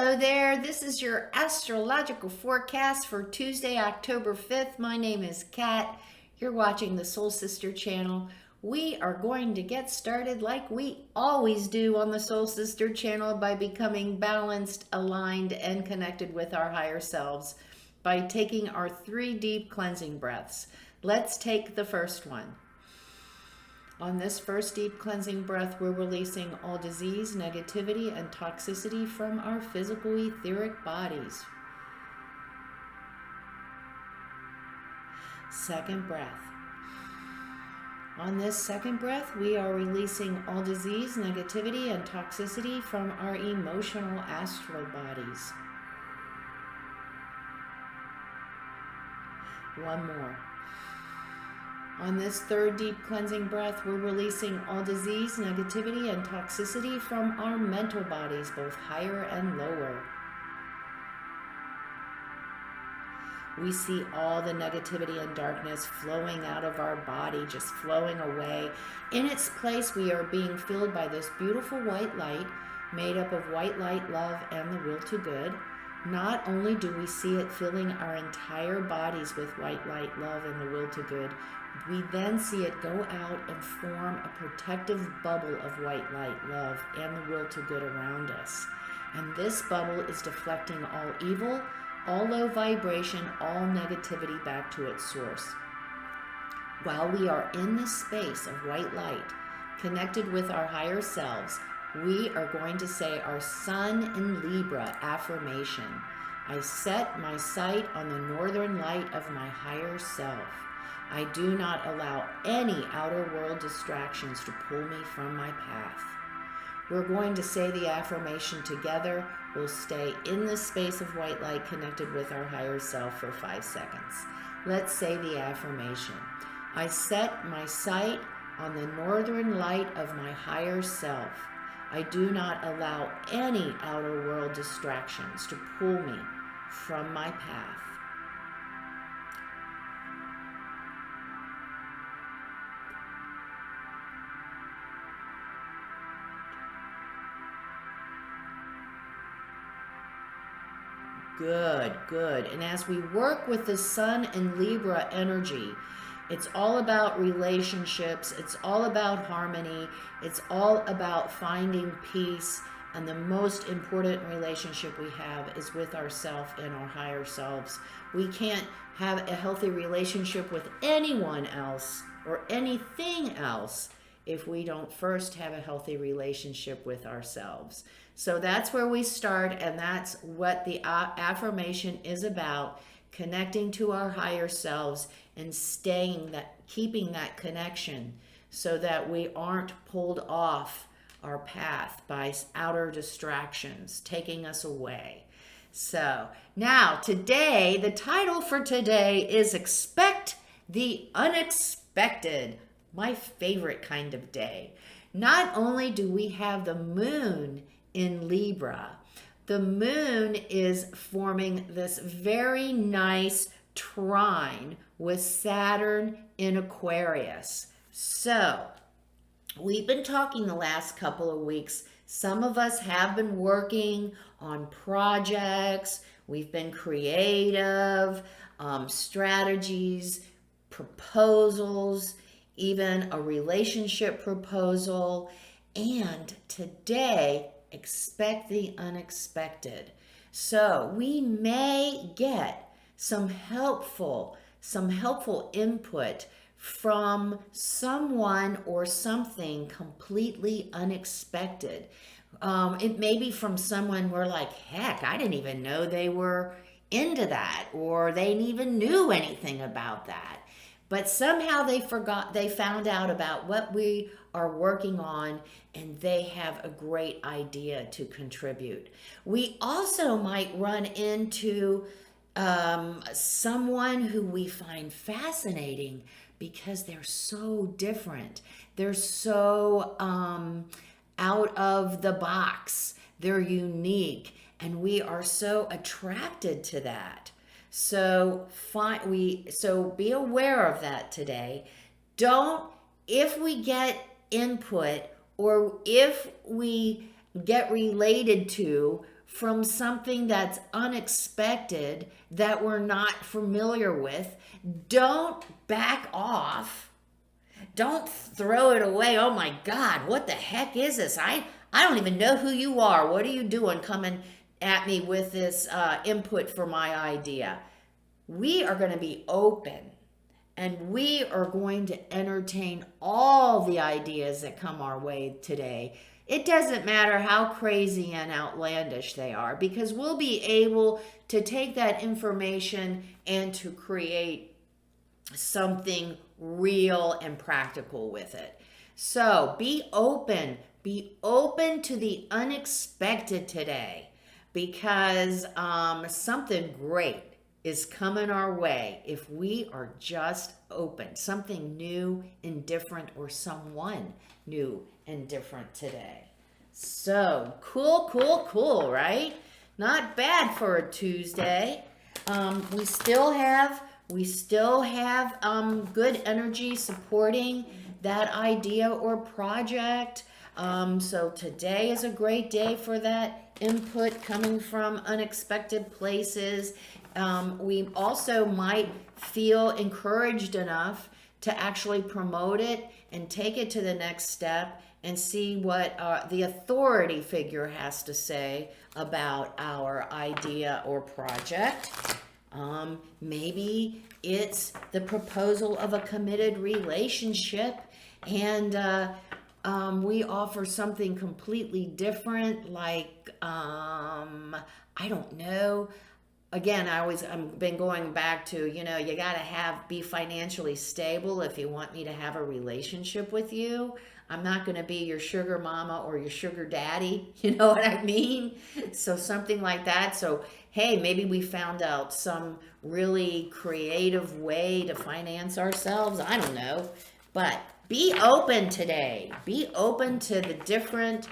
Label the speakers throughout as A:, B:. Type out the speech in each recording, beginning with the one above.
A: Hello there, this is your astrological forecast for Tuesday, October 5th. My name is Kat. You're watching the Soul Sister channel. We are going to get started like we always do on the Soul Sister channel by becoming balanced, aligned, and connected with our higher selves by taking our 3 deep cleansing breaths. Let's take the first one. On this first deep cleansing breath, we're releasing all disease, negativity, and toxicity from our physical etheric bodies. Second breath. On this second breath, we are releasing all disease, negativity, and toxicity from our emotional astral bodies. One more. On this third deep cleansing breath, we're releasing all disease, negativity, and toxicity from our mental bodies, both higher and lower. We see all the negativity and darkness flowing out of our body, just flowing away. In its place, we are being filled by this beautiful white light, made up of white light, love, and the will to good. Not only do we see it filling our entire bodies with white light, love, and the will to good, we then see it go out and form a protective bubble of white light, love, and the will to good around us. And this bubble is deflecting all evil, all low vibration, all negativity back to its source. While we are in this space of white light, connected with our higher selves, we are going to say our Sun in Libra affirmation. I set my sight on the northern light of my higher self. I do not allow any outer world distractions to pull me from my path. We're going to say the affirmation together. We'll stay in this space of white light connected with our higher self for 5 seconds. Let's say the affirmation. I set my sight on the northern light of my higher self. I do not allow any outer world distractions to pull me from my path. Good, good. And as we work with the Sun and Libra energy, it's all about relationships. It's all about harmony. It's all about finding peace. And the most important relationship we have is with ourselves and our higher selves. We can't have a healthy relationship with anyone else or anything else if we don't first have a healthy relationship with ourselves. So that's where we start, and that's what the affirmation is about, connecting to our higher selves and keeping that connection so that we aren't pulled off our path by outer distractions taking us away. So now today, the title for today is Expect the Unexpected, my favorite kind of day. Not only do we have the moon in Libra, the moon is forming this very nice trine with Saturn in Aquarius. So we've been talking the last couple of weeks. Some of us have been working on projects. We've been creative, strategies, proposals, even a relationship proposal. And today, expect the unexpected. So we may get some helpful input from someone or something completely unexpected. It may be from someone we're like, heck, I didn't even know they were into that, or they even knew anything about that. But somehow they found out about what we are working on, and they have a great idea to contribute. We also might run into someone who we find fascinating because they're so different. They're so out of the box. They're unique, and we are so attracted to that. So be aware of that today. If we get input or if we get related to from something that's unexpected that we're not familiar with, don't back off. Don't throw it away. Oh my God, what the heck is this? I don't even know who you are. What are you doing coming at me with this input for my idea? We are going to be open, and we are going to entertain all the ideas that come our way today. It doesn't matter how crazy and outlandish they are, because we'll be able to take that information and to create something real and practical with it. So be open to the unexpected today, because something great is coming our way if we are just open. Something new and different, or someone new and different today. So cool, right? Not bad for a Tuesday. We still have good energy supporting that idea or project. So today is a great day for that input coming from unexpected places. We also might feel encouraged enough to actually promote it and take it to the next step and see what the authority figure has to say about our idea or project. Maybe it's the proposal of a committed relationship, and we offer something completely different, like I don't know. Again, I've been going back to, you gotta be financially stable if you want me to have a relationship with you. I'm not going to be your sugar mama or your sugar daddy. You know what I mean? So something like that. So, hey, maybe we found out some really creative way to finance ourselves. I don't know. But be open today. Be open to the different.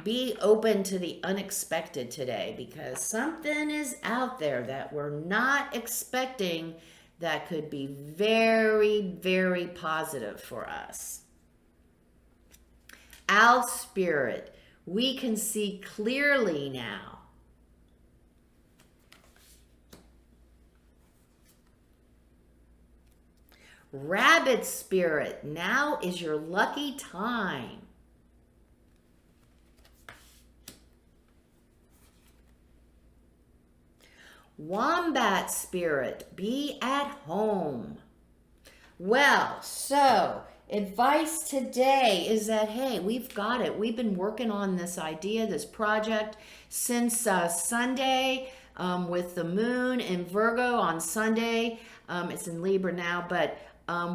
A: Be open to the unexpected today, because something is out there that we're not expecting that could be very, very positive for us. Owl spirit, we can see clearly now. Rabbit spirit, now is your lucky time. Wombat spirit, be at home. Well, so advice today is that, hey, we've got it. We've been working on this idea, this project, since Sunday, with the moon in Virgo on Sunday. It's in Libra now, but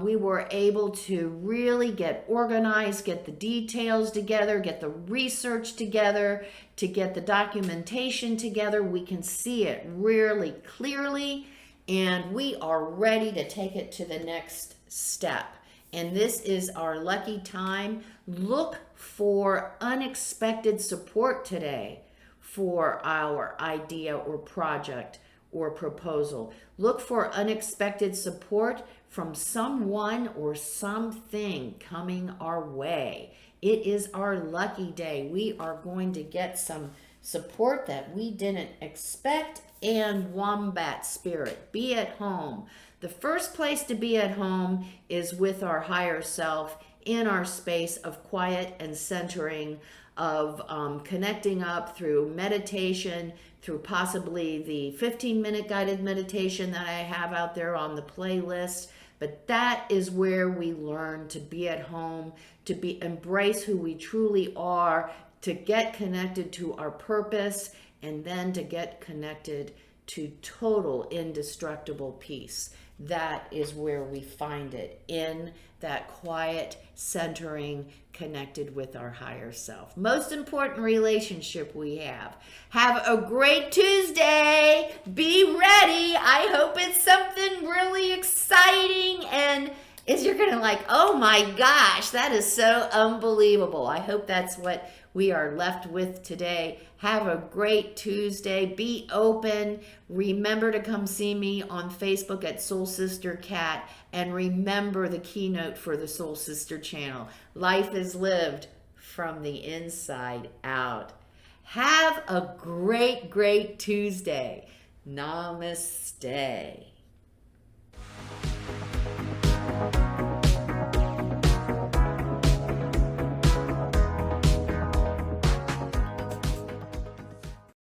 A: we were able to really get organized, get the details together, get the research together, to get the documentation together. We can see it really clearly, and we are ready to take it to the next step. And this is our lucky time. Look for unexpected support today for our idea or project or proposal. Look for unexpected support from someone or something coming our way. It is our lucky day. We are going to get some support that we didn't expect. And wombat spirit, be at home. The first place to be at home is with our higher self, in our space of quiet and centering, of connecting up through meditation, through possibly the 15-minute guided meditation that I have out there on the playlist. But that is where we learn to be at home, to embrace who we truly are, to get connected to our purpose, and then to get connected to total indestructible peace. That is where we find it, in that quiet centering, connected with our higher self. Most important relationship we have. Have a great Tuesday. Be ready. I hope it's something really exciting, and you're going to like, oh my gosh, that is so unbelievable. I hope that's what we are left with today. Have a great Tuesday. Be open. Remember to come see me on Facebook at Soul Sister Cat. And remember the keynote for the Soul Sister channel. Life is lived from the inside out. Have a great, great Tuesday. Namaste.